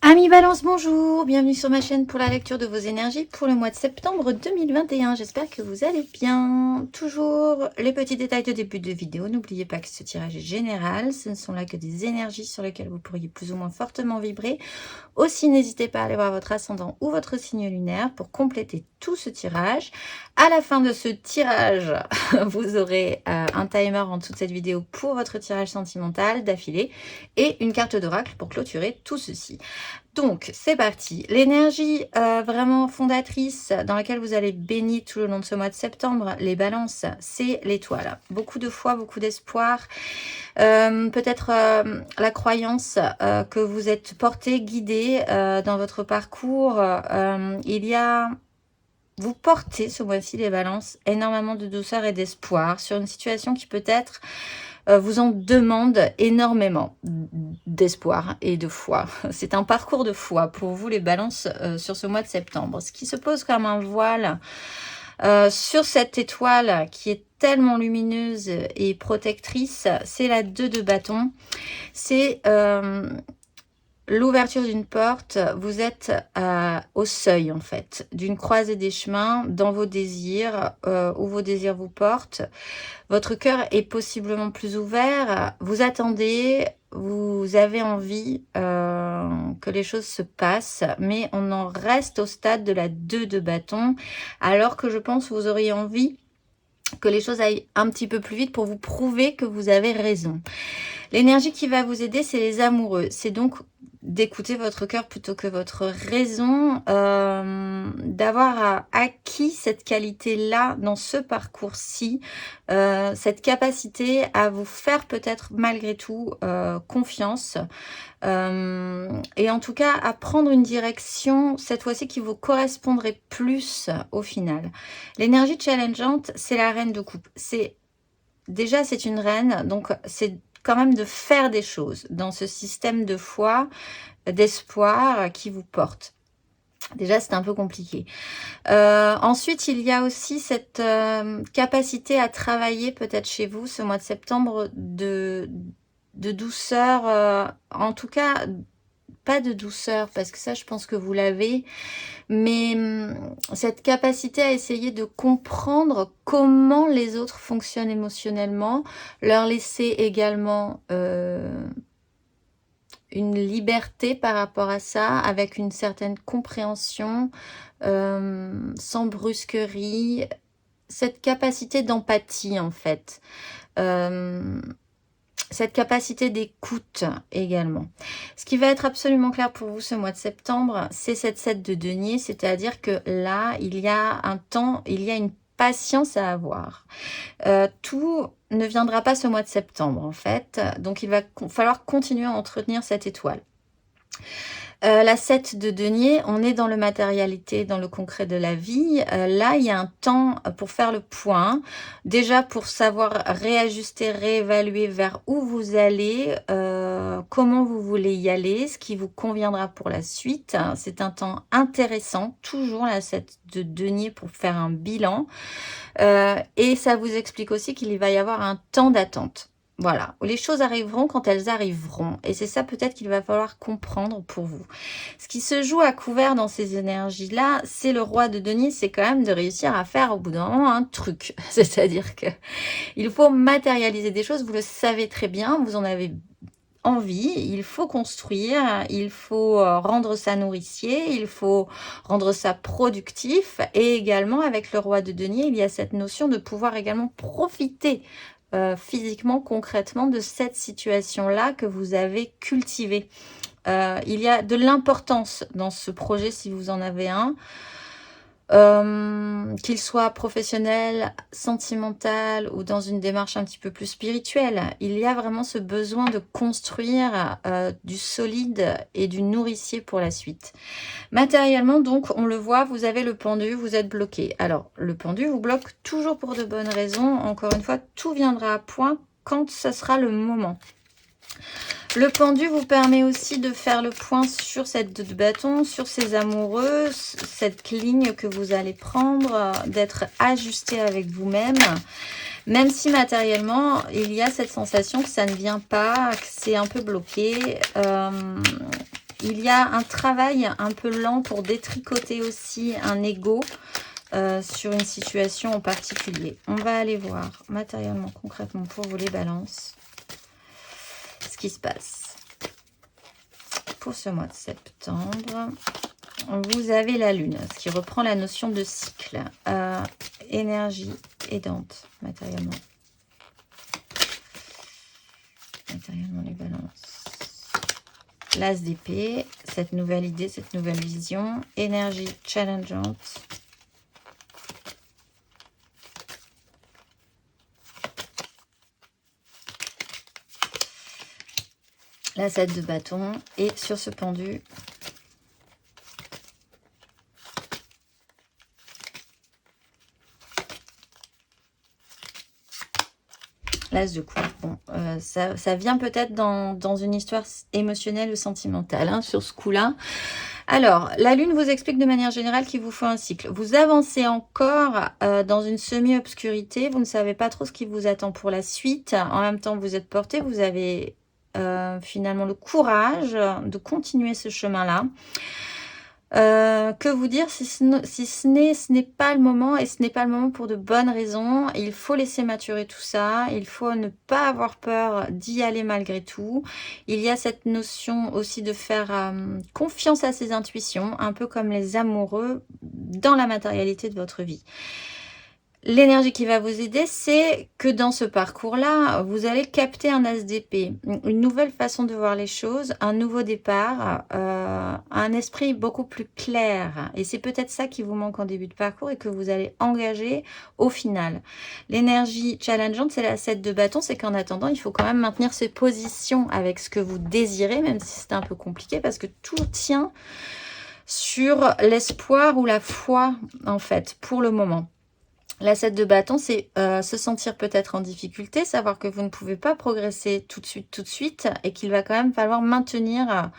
Amis Balance, bonjour, bienvenue sur ma chaîne pour la lecture de vos énergies pour le mois de septembre 2021. J'espère que vous allez bien. Toujours les petits détails de début de vidéo. N'oubliez pas que ce tirage est général. Ce ne sont là que des énergies sur lesquelles vous pourriez plus ou moins fortement vibrer. Aussi, n'hésitez pas à aller voir votre ascendant ou votre signe lunaire pour compléter tout ce tirage. À la fin de ce tirage, vous aurez un timer en dessous de cette vidéo pour votre tirage sentimental d'affilée et une carte d'oracle pour clôturer tout ceci. Donc, c'est parti. L'énergie vraiment fondatrice dans laquelle vous allez baigner tout le long de ce mois de septembre, les balances, c'est l'étoile. Beaucoup de foi, beaucoup d'espoir. Peut-être la croyance que vous êtes porté, guidé dans votre parcours. Vous portez ce mois-ci, les balances, énormément de douceur et d'espoir sur une situation qui peut-être vous en demande énormément d'espoir et de foi. C'est un parcours de foi pour vous, les balances, sur ce mois de septembre. Ce qui se pose comme un voile sur cette étoile qui est tellement lumineuse et protectrice, c'est la 2 de bâton. C'est l'ouverture d'une porte. Vous êtes au seuil en fait d'une croisée des chemins dans vos désirs, où vos désirs vous portent. Votre cœur est possiblement plus ouvert. Vous attendez, vous avez envie que les choses se passent, mais on en reste au stade de la 2 de bâton, alors que je pense que vous auriez envie que les choses aillent un petit peu plus vite pour vous prouver que vous avez raison. L'énergie qui va vous aider, c'est les amoureux. C'est donc d'écouter votre cœur plutôt que votre raison, d'avoir acquis cette qualité-là dans ce parcours-ci, cette capacité à vous faire peut-être malgré tout confiance, et en tout cas à prendre une direction cette fois-ci qui vous correspondrait plus au final. L'énergie challengeante, c'est la reine de coupe. C'est une reine, donc c'est quand même de faire des choses dans ce système de foi, d'espoir qui vous porte. Déjà, c'est un peu compliqué. Ensuite, il y a aussi cette capacité à travailler peut-être chez vous ce mois de septembre de douceur, en tout cas pas de douceur parce que ça je pense que vous l'avez, mais cette capacité à essayer de comprendre comment les autres fonctionnent émotionnellement, leur laisser également une liberté par rapport à ça, avec une certaine compréhension, sans brusquerie, cette capacité d'empathie en fait. Cette capacité d'écoute également. Ce qui va être absolument clair pour vous ce mois de septembre, c'est cette 7 de denier, c'est-à-dire que là, il y a un temps, il y a une patience à avoir. Tout ne viendra pas ce mois de septembre en fait, donc il va falloir continuer à entretenir cette étoile. La 7 de denier, on est dans le matérialité, dans le concret de la vie. Là, il y a un temps pour faire le point. Déjà, pour savoir réajuster, réévaluer vers où vous allez, comment vous voulez y aller, ce qui vous conviendra pour la suite. C'est un temps intéressant, toujours la 7 de denier pour faire un bilan. Et ça vous explique aussi qu'il va y avoir un temps d'attente. Voilà, les choses arriveront quand elles arriveront. Et c'est ça peut-être qu'il va falloir comprendre pour vous. Ce qui se joue à couvert dans ces énergies-là, c'est le roi de denier, c'est quand même de réussir à faire au bout d'un moment un truc. C'est-à-dire que il faut matérialiser des choses, vous le savez très bien, vous en avez envie, il faut construire, il faut rendre ça nourricier, il faut rendre ça productif. Et également, avec le roi de denier, il y a cette notion de pouvoir également profiter physiquement, concrètement, de cette situation-là que vous avez cultivée. Il y a de l'importance dans ce projet, si vous en avez un, qu'il soit professionnel, sentimental ou dans une démarche un petit peu plus spirituelle. Il y a vraiment ce besoin de construire du solide et du nourricier pour la suite. Matériellement, donc, on le voit, vous avez le pendu, vous êtes bloqué. Alors, le pendu vous bloque toujours pour de bonnes raisons. Encore une fois, tout viendra à point quand ce sera le moment. Le pendu vous permet aussi de faire le point sur cette 2 de bâton, sur ces amoureux, cette ligne que vous allez prendre, d'être ajusté avec vous-même. Même si matériellement, il y a cette sensation que ça ne vient pas, que c'est un peu bloqué. Il y a un travail un peu lent pour détricoter aussi un ego sur une situation en particulier. On va aller voir matériellement, concrètement pour vous les balances, ce qui se passe. Pour ce mois de septembre, vous avez la lune, ce qui reprend la notion de cycle. Énergie aidante, matériellement. Matériellement, les balances. L'as d'épée, cette nouvelle idée, cette nouvelle vision. Énergie challengeante. La 7 de bâton. Et sur ce pendu, l'as de coupe. Bon, ça vient peut-être dans une histoire émotionnelle ou sentimentale, hein, sur ce coup-là. Alors, la lune vous explique de manière générale qu'il vous faut un cycle. Vous avancez encore dans une semi-obscurité. Vous ne savez pas trop ce qui vous attend pour la suite. En même temps, vous êtes porté. Vous avez finalement le courage de continuer ce chemin-là. Que vous dire si ce n'est pas le moment, et ce n'est pas le moment pour de bonnes raisons. Il faut laisser maturer tout ça, il faut ne pas avoir peur d'y aller malgré tout. Il y a cette notion aussi de faire confiance à ses intuitions, un peu comme les amoureux dans la matérialité de votre vie. L'énergie qui va vous aider, c'est que dans ce parcours-là, vous allez capter un as d'épée, une nouvelle façon de voir les choses, un nouveau départ, un esprit beaucoup plus clair. Et c'est peut-être ça qui vous manque en début de parcours et que vous allez engager au final. L'énergie challengeante, c'est la 7 de bâton, c'est qu'en attendant, il faut quand même maintenir ses positions avec ce que vous désirez, même si c'est un peu compliqué, parce que tout tient sur l'espoir ou la foi, en fait, pour le moment. La 7 de bâton, c'est se sentir peut-être en difficulté, savoir que vous ne pouvez pas progresser tout de suite et qu'il va quand même falloir maintenir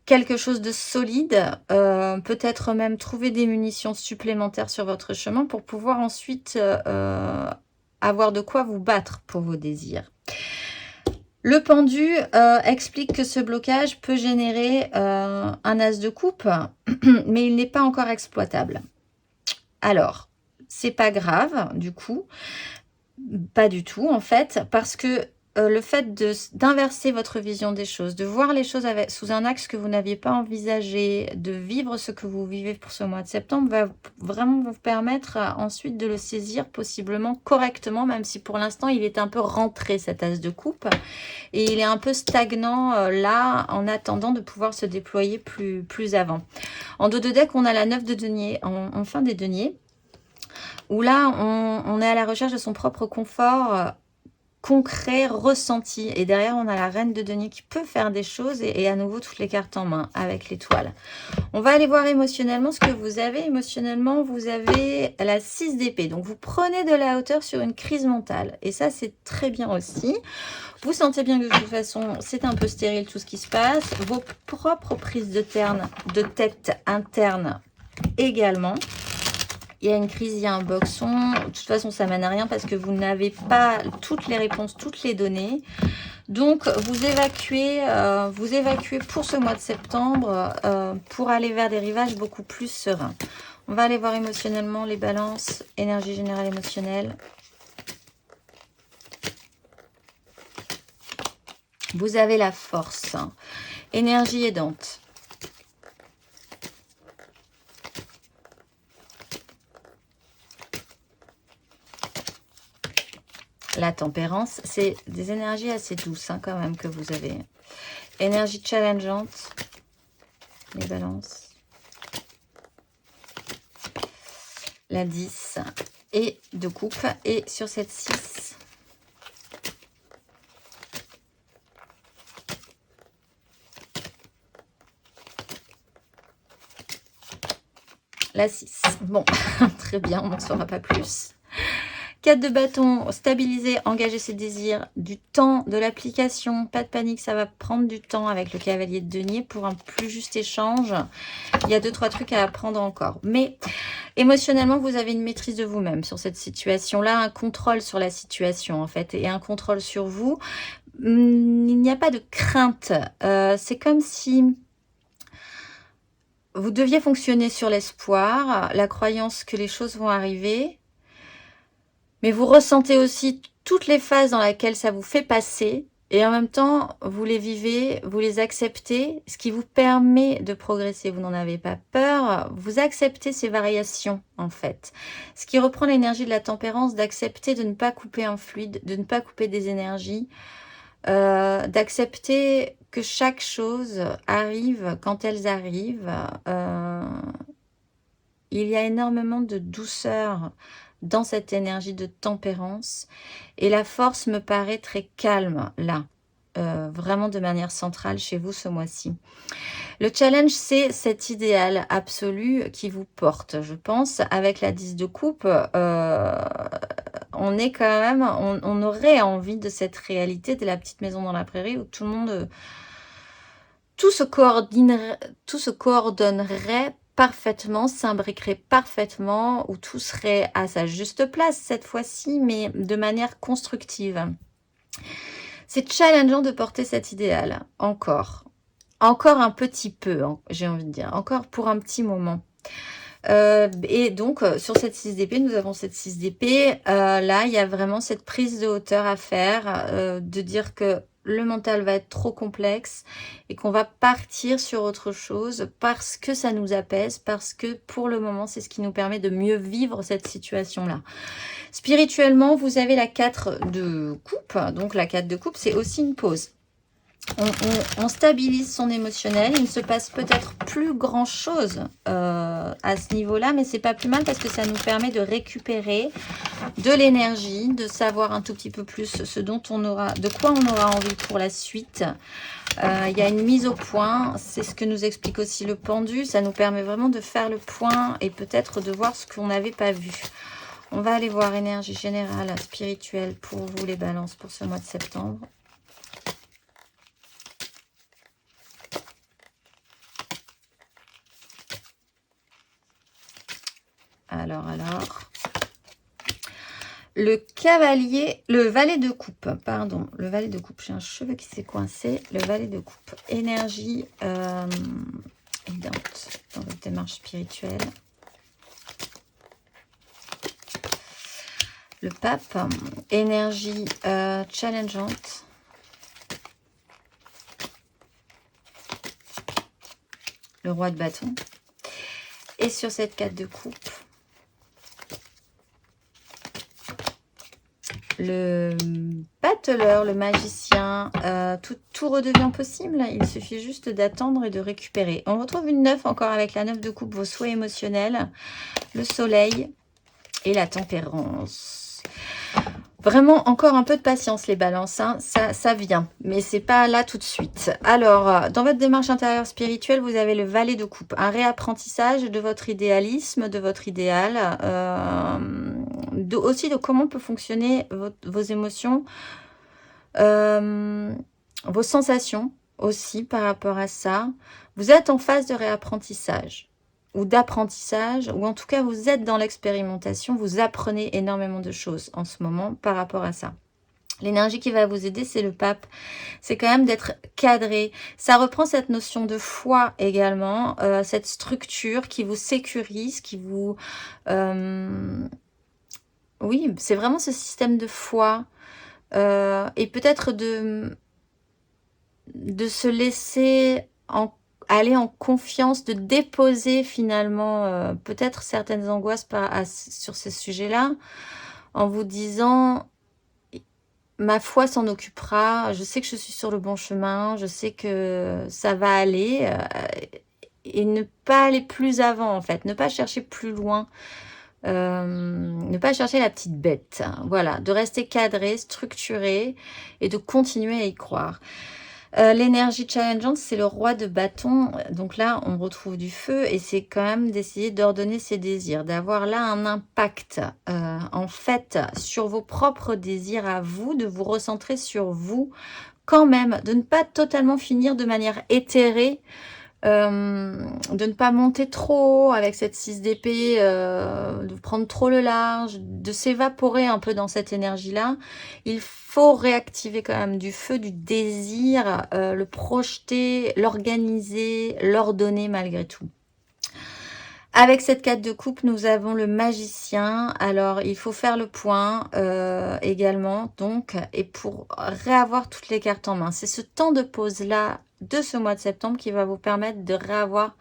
quelque chose de solide, peut-être même trouver des munitions supplémentaires sur votre chemin pour pouvoir ensuite avoir de quoi vous battre pour vos désirs. Le pendu explique que ce blocage peut générer un as de coupe, mais il n'est pas encore exploitable. Alors, c'est pas grave, du coup, pas du tout en fait, parce que le fait d'inverser votre vision des choses, de voir les choses sous un axe que vous n'aviez pas envisagé, de vivre ce que vous vivez pour ce mois de septembre, va vraiment vous permettre ensuite de le saisir possiblement correctement, même si pour l'instant il est un peu rentré cet as de coupe, et il est un peu stagnant là, en attendant de pouvoir se déployer plus avant. En dos de deck, on a la 9 de denier, en fin des deniers, où là, on est à la recherche de son propre confort concret, ressenti. Et derrière, on a la reine de denier qui peut faire des choses et à nouveau toutes les cartes en main avec l'étoile. On va aller voir émotionnellement ce que vous avez. Émotionnellement, vous avez la 6 d'épée. Donc, vous prenez de la hauteur sur une crise mentale. Et ça, c'est très bien aussi. Vous sentez bien que de toute façon, c'est un peu stérile tout ce qui se passe. Vos propres prises de tête interne également. Il y a une crise, il y a un boxon. De toute façon, ça mène à rien parce que vous n'avez pas toutes les réponses, toutes les données. Donc, vous évacuez pour ce mois de septembre pour aller vers des rivages beaucoup plus sereins. On va aller voir émotionnellement les balances, énergie générale émotionnelle. Vous avez la force, énergie aidante. La tempérance, c'est des énergies assez douces hein, quand même que vous avez. Énergie challengeante, les balances. La 10 et de coupe. Et sur cette 6, la 6. Bon, très bien, on n'en saura pas plus. 4 de bâton, stabiliser, engager ses désirs, du temps, de l'application, pas de panique, ça va prendre du temps avec le cavalier de denier pour un plus juste échange. Il y a 2-3 trucs à apprendre encore. Mais émotionnellement, vous avez une maîtrise de vous-même sur cette situation-là, un contrôle sur la situation en fait, et un contrôle sur vous. Il n'y a pas de crainte. C'est comme si vous deviez fonctionner sur l'espoir, la croyance que les choses vont arriver, mais vous ressentez aussi toutes les phases dans lesquelles ça vous fait passer et en même temps, vous les vivez, vous les acceptez, ce qui vous permet de progresser. Vous n'en avez pas peur, vous acceptez ces variations en fait. Ce qui reprend l'énergie de la tempérance, d'accepter de ne pas couper un fluide, de ne pas couper des énergies, d'accepter que chaque chose arrive quand elles arrivent. Il y a énormément de douceur dans cette énergie de tempérance et la force me paraît très calme là, vraiment de manière centrale chez vous ce mois-ci. Le challenge, c'est cet idéal absolu qui vous porte, je pense. Avec la 10 de coupe, on est quand même, on aurait envie de cette réalité de la petite maison dans la prairie où tout le monde, tout se coordonnerait parfaitement, s'imbriquerait parfaitement, où tout serait à sa juste place cette fois-ci, mais de manière constructive. C'est challengeant de porter cet idéal, encore. Encore un petit peu, j'ai envie de dire, encore pour un petit moment. Et donc, sur cette 6 d'épée, nous avons cette 6 d'épée. Là, il y a vraiment cette prise de hauteur à faire, de dire que le mental va être trop complexe et qu'on va partir sur autre chose parce que ça nous apaise, parce que pour le moment, c'est ce qui nous permet de mieux vivre cette situation-là. Spirituellement, vous avez la 4 de coupe. Donc, la 4 de coupe, c'est aussi une pause. On stabilise son émotionnel. Il ne se passe peut-être plus grand-chose à ce niveau-là, mais c'est pas plus mal parce que ça nous permet de récupérer de l'énergie, de savoir un tout petit peu plus ce dont on aura, de quoi on aura envie pour la suite. Il y a une mise au point, c'est ce que nous explique aussi le pendu. Ça nous permet vraiment de faire le point et peut-être de voir ce qu'on n'avait pas vu. On va aller voir énergie générale, spirituelle pour vous les balances pour ce mois de septembre. Alors, le cavalier, le valet de coupe, pardon, le valet de coupe, j'ai un cheveu qui s'est coincé, le valet de coupe, énergie aidante dans votre démarche spirituelle. Le pape, énergie challengeante. Le roi de bâton. Et sur cette 4 de coupe, le battleur, le magicien, tout redevient possible. Il suffit juste d'attendre et de récupérer. On retrouve une 9 encore avec la 9 de coupe, vos souhaits émotionnels, le soleil et la tempérance. Vraiment, encore un peu de patience les balances, hein. Ça vient, mais c'est pas là tout de suite. Alors, dans votre démarche intérieure spirituelle, vous avez le valet de coupe, un réapprentissage de votre idéalisme, de votre idéal, aussi de comment peut fonctionner vos émotions, vos sensations aussi par rapport à ça. Vous êtes en phase de réapprentissage ou d'apprentissage, ou en tout cas vous êtes dans l'expérimentation, vous apprenez énormément de choses en ce moment par rapport à ça. L'énergie qui va vous aider, c'est le pape. C'est quand même d'être cadré. Ça reprend cette notion de foi également, cette structure qui vous sécurise, qui vous... oui, c'est vraiment ce système de foi. Et peut-être de se laisser aller en confiance, de déposer finalement peut-être certaines angoisses sur ces sujets-là, en vous disant, ma foi s'en occupera, je sais que je suis sur le bon chemin, je sais que ça va aller, et ne pas aller plus avant en fait, ne pas chercher plus loin, ne pas chercher la petite bête, hein, voilà, de rester cadré, structuré et de continuer à y croire. L'énergie challengeante, c'est le roi de bâton. Donc là, on retrouve du feu et c'est quand même d'essayer d'ordonner ses désirs, d'avoir là un impact en fait sur vos propres désirs à vous, de vous recentrer sur vous quand même, de ne pas totalement finir de manière éthérée, de ne pas monter trop haut avec cette 6 d'épée, de prendre trop le large, de s'évaporer un peu dans cette énergie-là. Il faut réactiver quand même du feu, du désir, le projeter, l'organiser, l'ordonner malgré tout. Avec cette 4 de coupe, nous avons le magicien. Alors, il faut faire le point également, donc, et pour réavoir toutes les cartes en main. C'est ce temps de pause-là de ce mois de septembre qui va vous permettre de réavoir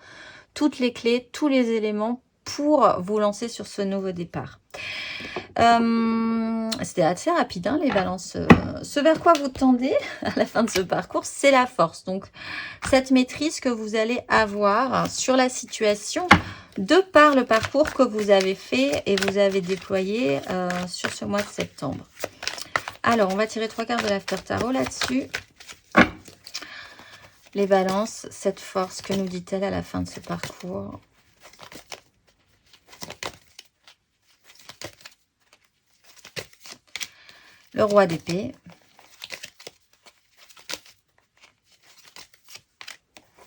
toutes les clés, tous les éléments pour vous lancer sur ce nouveau départ. C'était assez rapide, hein, les balances. Ce vers quoi vous tendez à la fin de ce parcours, c'est la force. Donc, cette maîtrise que vous allez avoir sur la situation de par le parcours que vous avez fait et vous avez déployé sur ce mois de septembre. Alors, on va tirer 3 cartes de l'After Tarot là-dessus. Les balances, cette force, que nous dit-elle à la fin de ce parcours? Le roi d'épée.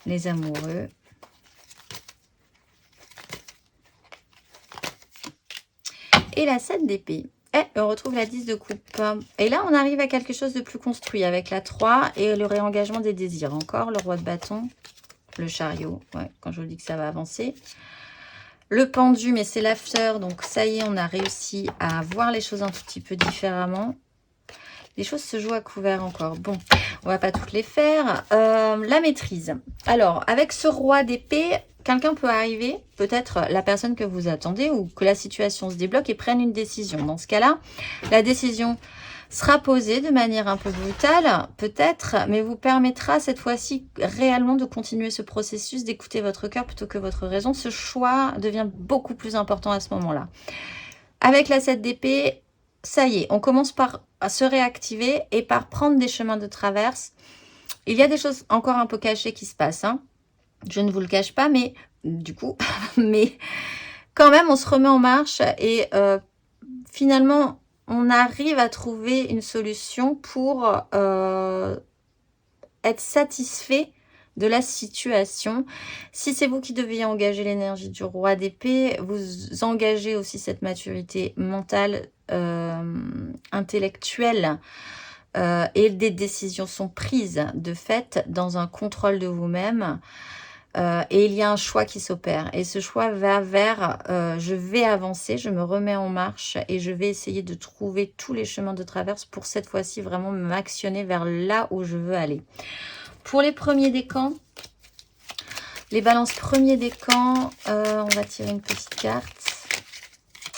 Les amoureux. Et la 7 d'épée. Et on retrouve la 10 de coupe. Et là, on arrive à quelque chose de plus construit avec la 3 et le réengagement des désirs. Encore le roi de bâton, le chariot. Ouais, quand je vous dis que ça va avancer. Le pendu, mais c'est l'after. Donc, ça y est, on a réussi à voir les choses un tout petit peu différemment. Les choses se jouent à couvert encore. Bon, on va pas toutes les faire. La maîtrise. Alors, avec ce roi d'épée, quelqu'un peut arriver, peut-être la personne que vous attendez ou que la situation se débloque et prenne une décision. Dans ce cas-là, la décision sera posée de manière un peu brutale, peut-être, mais vous permettra cette fois-ci réellement de continuer ce processus, d'écouter votre cœur plutôt que votre raison. Ce choix devient beaucoup plus important à ce moment-là. Avec la 7 d'épée, ça y est, on commence par se réactiver et par prendre des chemins de traverse. Il y a des choses encore un peu cachées qui se passent, hein. Je ne vous le cache pas, mais du coup, mais quand même, on se remet en marche et finalement, on arrive à trouver une solution pour être satisfait de la situation. Si c'est vous qui deviez engager l'énergie du roi d'épée, vous engagez aussi cette maturité mentale, intellectuelle, et des décisions sont prises de fait dans un contrôle de vous-même. Et il y a un choix qui s'opère. Et ce choix va vers je vais avancer, je me remets en marche et je vais essayer de trouver tous les chemins de traverse pour cette fois-ci vraiment m'actionner vers là où je veux aller. Pour les premiers décans, les balances premiers décans, on va tirer une petite carte.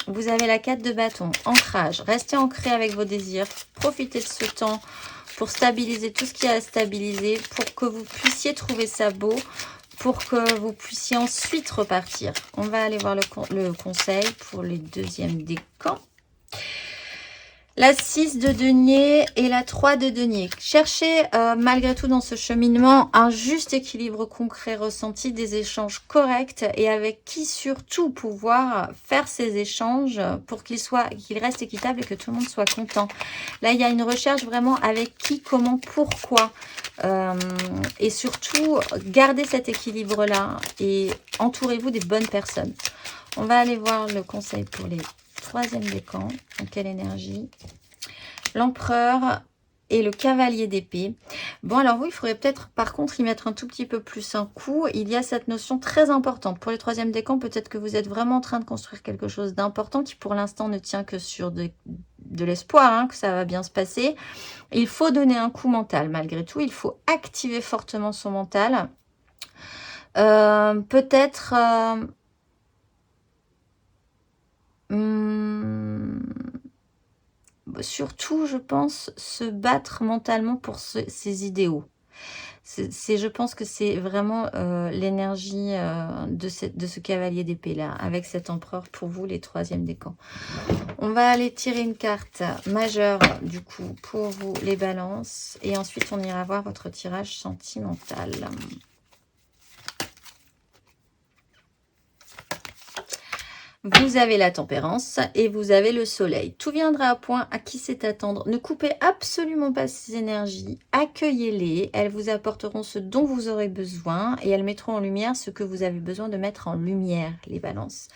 Vous avez la 4 de bâton, ancrage. Restez ancré avec vos désirs. Profitez de ce temps pour stabiliser tout ce qui est à stabiliser, pour que vous puissiez trouver ça beau, pour que vous puissiez ensuite repartir. On va aller voir le conseil pour les deuxièmes décans. La 6 de denier et la 3 de denier. Cherchez malgré tout dans ce cheminement un juste équilibre concret ressenti, des échanges corrects et avec qui surtout pouvoir faire ces échanges pour qu'ils restent équitables et que tout le monde soit content. Là, il y a une recherche vraiment avec qui, comment, pourquoi. Et surtout, gardez cet équilibre-là et entourez-vous des bonnes personnes. On va aller voir le conseil pour les troisième décan. Donc, quelle énergie? L'empereur et le cavalier d'épée. Bon, alors oui, il faudrait peut-être par contre y mettre un tout petit peu plus un coup. Il y a cette notion très importante. Pour les troisième décans, peut-être que vous êtes vraiment en train de construire quelque chose d'important qui pour l'instant ne tient que sur de l'espoir, hein, que ça va bien se passer. Il faut donner un coup mental malgré tout. Il faut activer fortement son mental. Peut-être... surtout, je pense, se battre mentalement pour ses idéaux. Je pense que c'est vraiment l'énergie de ce cavalier d'épée-là, avec cet empereur pour vous, les troisièmes décans. On va aller tirer une carte majeure, du coup, pour vous, les balances. Et ensuite, on ira voir votre tirage sentimental. Vous avez la tempérance et vous avez le soleil. Tout viendra à point, à qui c'est attendre. Ne coupez absolument pas ces énergies. Accueillez-les. Elles vous apporteront ce dont vous aurez besoin et elles mettront en lumière ce que vous avez besoin de mettre en lumière, les balances.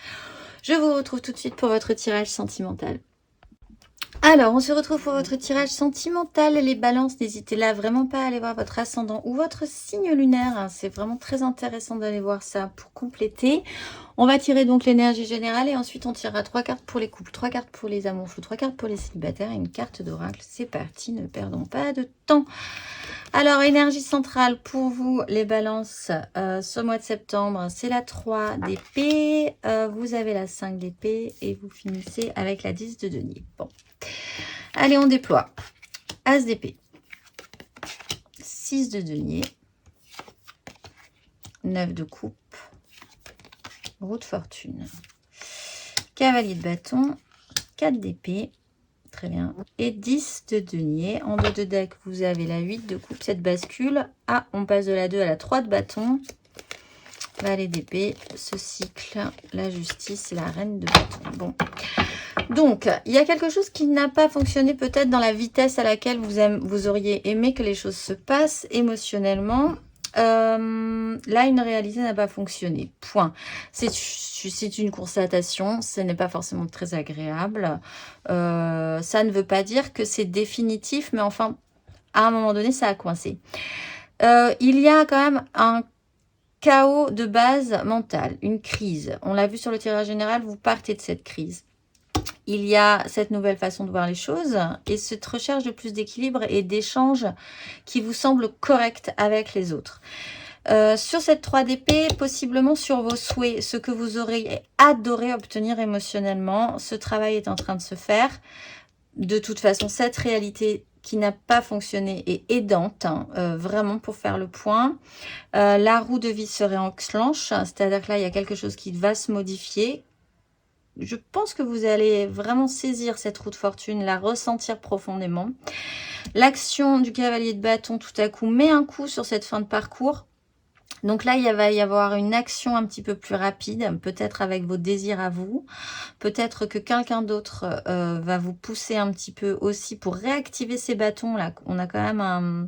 Je vous retrouve tout de suite pour votre tirage sentimental. Alors, on se retrouve pour votre tirage sentimental, les balances. N'hésitez là vraiment pas à aller voir votre ascendant ou votre signe lunaire. C'est vraiment très intéressant d'aller voir ça pour compléter. On va tirer donc l'énergie générale et ensuite on tirera 3 cartes pour les couples, 3 cartes pour les amours flous, 3 cartes pour les célibataires et une carte d'oracle. C'est parti, ne perdons pas de temps. Alors, énergie centrale pour vous, les balances, ce mois de septembre, c'est la 3 d'épée. Vous avez la 5 d'épée et vous finissez avec la 10 de denier. Bon, allez, on déploie. As d'épée, 6 de denier, 9 de coupe, roue de fortune, cavalier de bâton, 4 d'épée, très bien, et 10 de denier. En dos de deck, vous avez la 8 de coupe, cette bascule. Ah, on passe de la 2 à la 3 de bâton. Valet d'épée, ce cycle, la justice et la reine de bâton. Bon, donc, il y a quelque chose qui n'a pas fonctionné peut-être dans la vitesse à laquelle vous auriez aimé que les choses se passent émotionnellement. Là, une réalité n'a pas fonctionné. Point. C'est une constatation. Ce n'est pas forcément très agréable. Ça ne veut pas dire que c'est définitif, mais enfin, à un moment donné, ça a coincé. Il y a quand même un chaos de base mentale, une crise. On l'a vu sur le tirage général, vous partez de cette crise. Il y a cette nouvelle façon de voir les choses et cette recherche de plus d'équilibre et d'échange qui vous semble correcte avec les autres. Sur cette 3 d'épée, possiblement sur vos souhaits, ce que vous auriez adoré obtenir émotionnellement, ce travail est en train de se faire. De toute façon, cette réalité qui n'a pas fonctionné est aidante, hein, vraiment pour faire le point. La roue de vie se réenclenche, c'est-à-dire que là, il y a quelque chose qui va se modifier. Je pense que vous allez vraiment saisir cette roue de fortune, la ressentir profondément. L'action du cavalier de bâton, tout à coup, met un coup sur cette fin de parcours. Donc là, il va y avoir une action un petit peu plus rapide, peut-être avec vos désirs à vous. Peut-être que quelqu'un d'autre va vous pousser un petit peu aussi pour réactiver ces bâtons. Là, on a quand même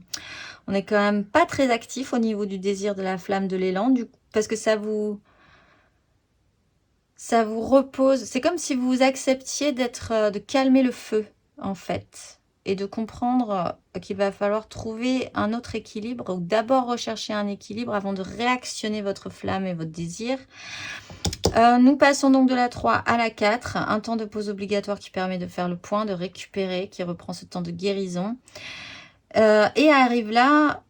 on est quand même pas très actif au niveau du désir, de la flamme, de l'élan, parce que ça vous repose. C'est comme si vous acceptiez de calmer le feu, en fait, et de comprendre qu'il va falloir trouver un autre équilibre, ou d'abord rechercher un équilibre avant de réactionner votre flamme et votre désir. Nous passons donc de la 3 à la 4, un temps de pause obligatoire qui permet de faire le point, de récupérer, qui reprend ce temps de guérison. Et arrive là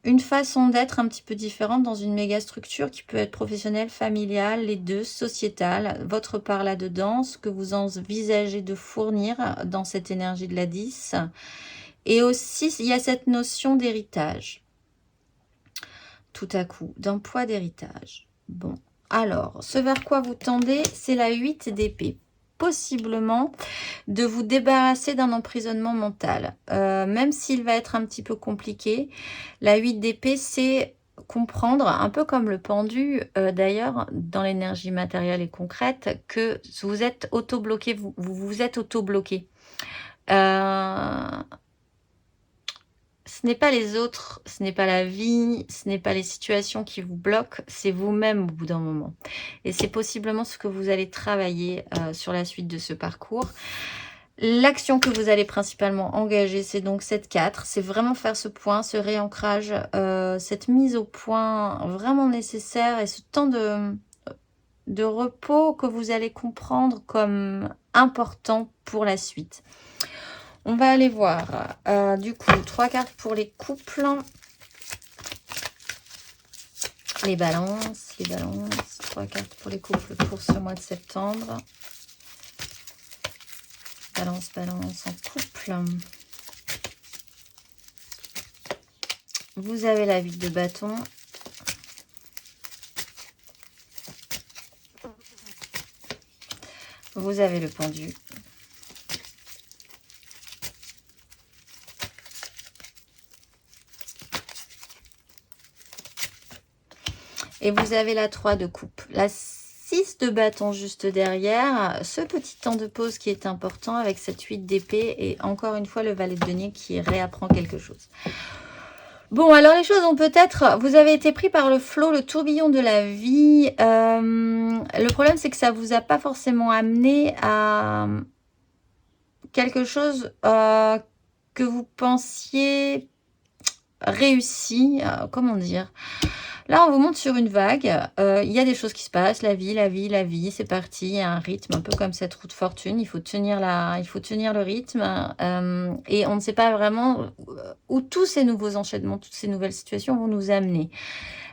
une façon d'être un petit peu différente dans une méga structure qui peut être professionnelle, familiale, les deux, sociétale, votre part là-dedans, ce que vous envisagez de fournir dans cette énergie de la 10. Et aussi, il y a cette notion d'héritage. Tout à coup, d'un poids d'héritage. Bon, alors, ce vers quoi vous tendez, c'est la 8 d'épée. Possiblement de vous débarrasser d'un emprisonnement mental. Même s'il va être un petit peu compliqué, la 8 d'épée, c'est comprendre, un peu comme le pendu, d'ailleurs, dans l'énergie matérielle et concrète, que vous êtes auto-bloqué, vous êtes auto-bloqué. Ce n'est pas les autres, ce n'est pas la vie, ce n'est pas les situations qui vous bloquent, c'est vous-même au bout d'un moment. Et c'est possiblement ce que vous allez travailler sur la suite de ce parcours. L'action que vous allez principalement engager, c'est donc cette 4. C'est vraiment faire ce point, ce réancrage, cette mise au point vraiment nécessaire et ce temps de repos que vous allez comprendre comme important pour la suite. On va aller voir, du coup, 3 cartes pour les couples. Les balances, 3 cartes pour les couples pour ce mois de septembre. Balance en couple. Vous avez la 8 de bâton. Vous avez le pendu. Et vous avez la 3 de coupe. La 6 de bâton juste derrière. Ce petit temps de pause qui est important avec cette 8 d'épée. Et encore une fois, le valet de denier qui réapprend quelque chose. Bon, alors les choses ont peut-être... Vous avez été pris par le flot, le tourbillon de la vie. Le problème, c'est que ça ne vous a pas forcément amené à quelque chose que vous pensiez réussi. Comment dire ? Là, on vous monte sur une vague. Il y a des choses qui se passent. La vie, la vie, la vie. C'est parti. Il y a un rythme, un peu comme cette roue de fortune. Il faut tenir le rythme. Et on ne sait pas vraiment où tous ces nouveaux enchaînements, toutes ces nouvelles situations vont nous amener.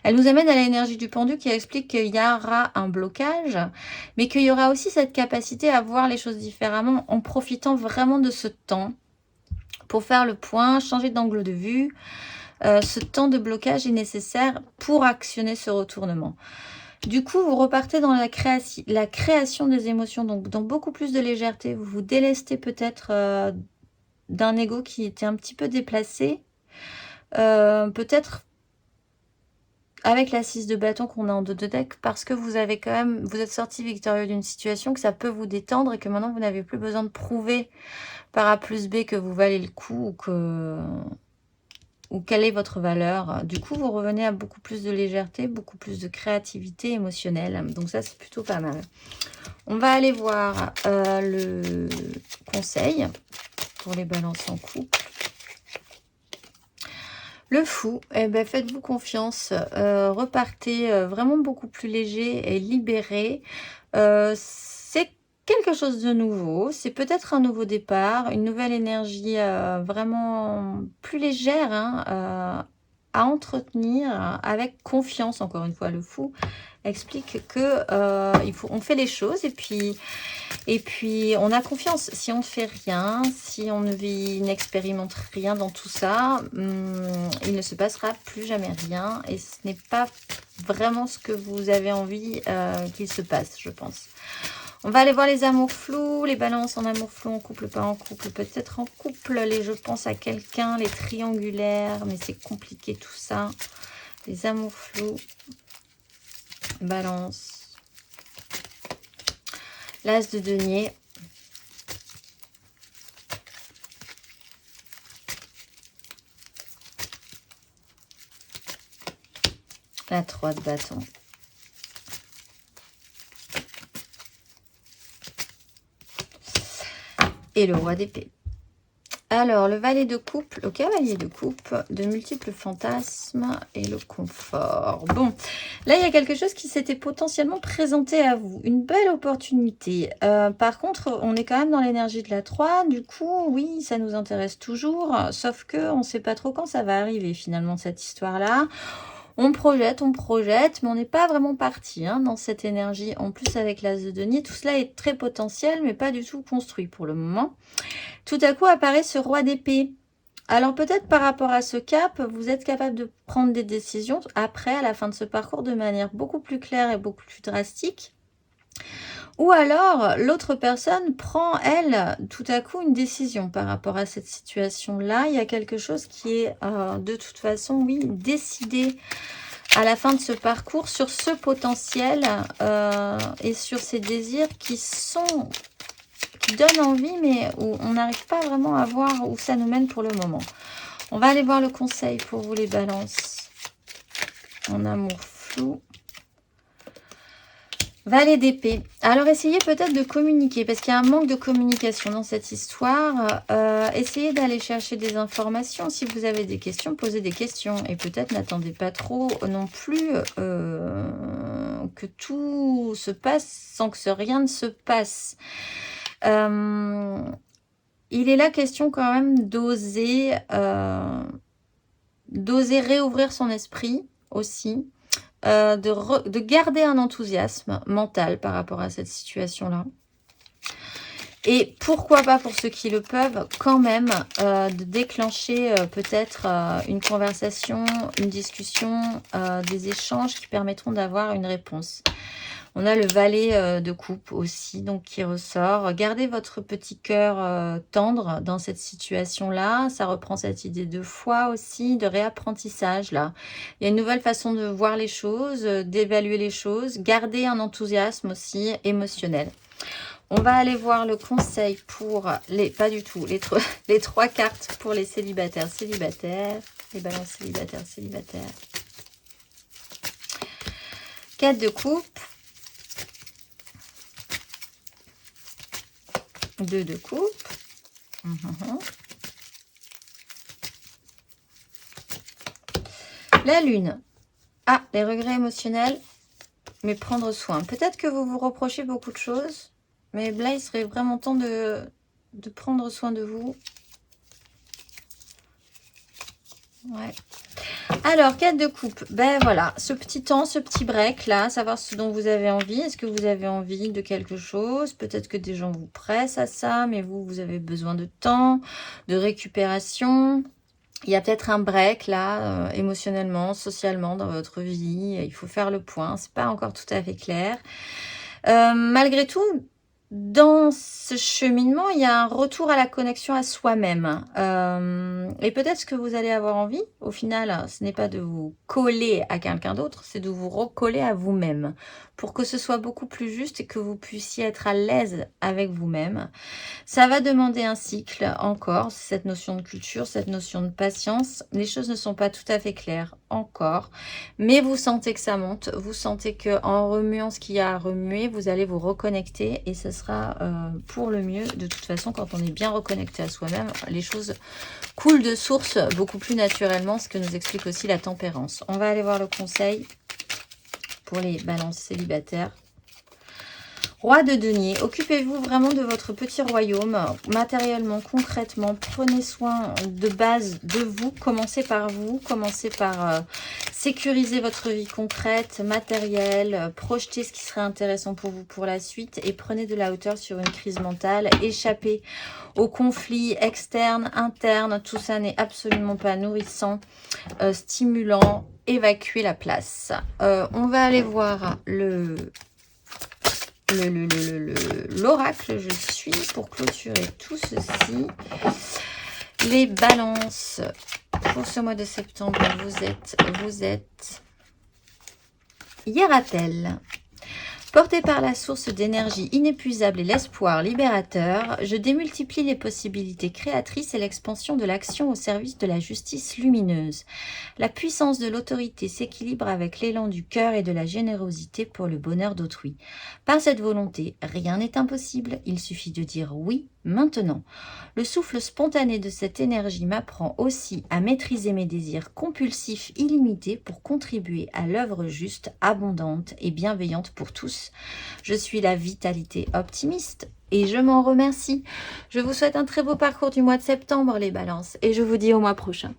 Elle nous amène à l'énergie du pendu qui explique qu'il y aura un blocage, mais qu'il y aura aussi cette capacité à voir les choses différemment en profitant vraiment de ce temps pour faire le point, changer d'angle de vue. Ce temps de blocage est nécessaire pour actionner ce retournement. Du coup, vous repartez dans la création des émotions, donc dans beaucoup plus de légèreté. Vous vous délestez peut-être d'un ego qui était un petit peu déplacé. Peut-être avec la 6 de bâton qu'on a en dos de deck, parce que vous avez quand même, vous êtes sorti victorieux d'une situation, que ça peut vous détendre et que maintenant vous n'avez plus besoin de prouver par A plus B que vous valez le coup ou quelle est votre valeur. Du coup, vous revenez à beaucoup plus de légèreté, beaucoup plus de créativité émotionnelle. Donc ça, c'est plutôt pas mal. On va aller voir le conseil pour les balances en couple. Le fou, eh ben, faites-vous confiance, repartez vraiment beaucoup plus léger et libéré. C'est quelque chose de nouveau, c'est peut-être un nouveau départ, une nouvelle énergie vraiment plus légère hein, à entretenir avec confiance, encore une fois, le fou explique que on fait les choses et puis on a confiance. Si on ne fait rien, si on n'expérimente rien dans tout ça, il ne se passera plus jamais rien et ce n'est pas vraiment ce que vous avez envie qu'il se passe, je pense. On va aller voir les amours flous, les balances en amour flou, en couple, pas en couple, peut-être en couple, je pense à quelqu'un, les triangulaires, mais c'est compliqué tout ça. Les amours flous, balance, l'as de denier, la 3 de bâton, et le roi d'épée. Alors, le valet de couple, le cavalier de coupe, de multiples fantasmes et le confort. Bon, là, il y a quelque chose qui s'était potentiellement présenté à vous. Une belle opportunité. Par contre, on est quand même dans l'énergie de la 3. Du coup, oui, ça nous intéresse toujours. Sauf qu'on ne sait pas trop quand ça va arriver, finalement, cette histoire-là. On projette, mais on n'est pas vraiment parti hein, dans cette énergie. En plus, avec l'as de denier, tout cela est très potentiel, mais pas du tout construit pour le moment. Tout à coup apparaît ce roi d'épée. Alors peut-être par rapport à ce cap, vous êtes capable de prendre des décisions après, à la fin de ce parcours, de manière beaucoup plus claire et beaucoup plus drastique. Ou alors, l'autre personne prend, elle, tout à coup, une décision par rapport à cette situation-là. Il y a quelque chose qui est, de toute façon, oui, décidé à la fin de ce parcours sur ce potentiel et sur ces désirs qui donnent envie, mais où on n'arrive pas vraiment à voir où ça nous mène pour le moment. On va aller voir le conseil pour vous, les balances. En amour flou. Valet d'épée. Alors, essayez peut-être de communiquer, parce qu'il y a un manque de communication dans cette histoire. Essayez d'aller chercher des informations. Si vous avez des questions, posez des questions. Et peut-être n'attendez pas trop non plus que tout se passe sans que rien ne se passe. Il est là question quand même d'oser réouvrir son esprit aussi. De garder un enthousiasme mental par rapport à cette situation-là. Et pourquoi pas, pour ceux qui le peuvent, quand même, de déclencher peut-être une conversation, une discussion, des échanges qui permettront d'avoir une réponse. On a le valet de coupe aussi, donc qui ressort. Gardez votre petit cœur tendre dans cette situation-là. Ça reprend cette idée de foi aussi, de réapprentissage là. Il y a une nouvelle façon de voir les choses, d'évaluer les choses. Gardez un enthousiasme aussi émotionnel. On va aller voir le conseil pour pas du tout, les 3 cartes pour les célibataires, les balances célibataires. 4 de coupe. 2 de coupe. La lune. Ah, les regrets émotionnels, mais prendre soin. Peut-être que vous vous reprochez beaucoup de choses, mais là, il serait vraiment temps de prendre soin de vous. Ouais. Alors, 4 de coupe. Ben voilà, ce petit temps, ce petit break là, savoir ce dont vous avez envie. Est-ce que vous avez envie de quelque chose? Peut-être que des gens vous pressent à ça, mais vous avez besoin de temps, de récupération. Il y a peut-être un break là, émotionnellement, socialement dans votre vie. Il faut faire le point. C'est pas encore tout à fait clair. Malgré tout, dans ce cheminement, il y a un retour à la connexion à soi-même. Et peut-être ce que vous allez avoir envie, au final, ce n'est pas de vous coller à quelqu'un d'autre, c'est de vous recoller à vous-même, pour que ce soit beaucoup plus juste et que vous puissiez être à l'aise avec vous-même. Ça va demander un cycle encore, cette notion de culture, cette notion de patience. Les choses ne sont pas tout à fait claires encore, mais vous sentez que ça monte, vous sentez que en remuant ce qu'il y a à remuer, vous allez vous reconnecter et ce sera pour le mieux. De toute façon, quand on est bien reconnecté à soi-même, les choses coulent de source beaucoup plus naturellement, ce que nous explique aussi la tempérance. On va aller voir le conseil pour les balances célibataires. Roi de denier, occupez-vous vraiment de votre petit royaume, matériellement, concrètement, prenez soin de base de vous, commencez par vous, commencez par sécuriser votre vie concrète, matérielle, projetez ce qui serait intéressant pour vous pour la suite et prenez de la hauteur sur une crise mentale, échappez aux conflits externes, internes, tout ça n'est absolument pas nourrissant, stimulant, évacuez la place. On va aller voir l'oracle, je suis pour clôturer tout ceci. Les balances pour ce mois de septembre, vous êtes Hiératel. Porté par la source d'énergie inépuisable et l'espoir libérateur, je démultiplie les possibilités créatrices et l'expansion de l'action au service de la justice lumineuse. La puissance de l'autorité s'équilibre avec l'élan du cœur et de la générosité pour le bonheur d'autrui. Par cette volonté, rien n'est impossible, il suffit de dire oui maintenant. Le souffle spontané de cette énergie m'apprend aussi à maîtriser mes désirs compulsifs illimités pour contribuer à l'œuvre juste, abondante et bienveillante pour tous. Je suis la vitalité optimiste et je m'en remercie. Je vous souhaite un très beau parcours du mois de septembre, les balances, et je vous dis au mois prochain.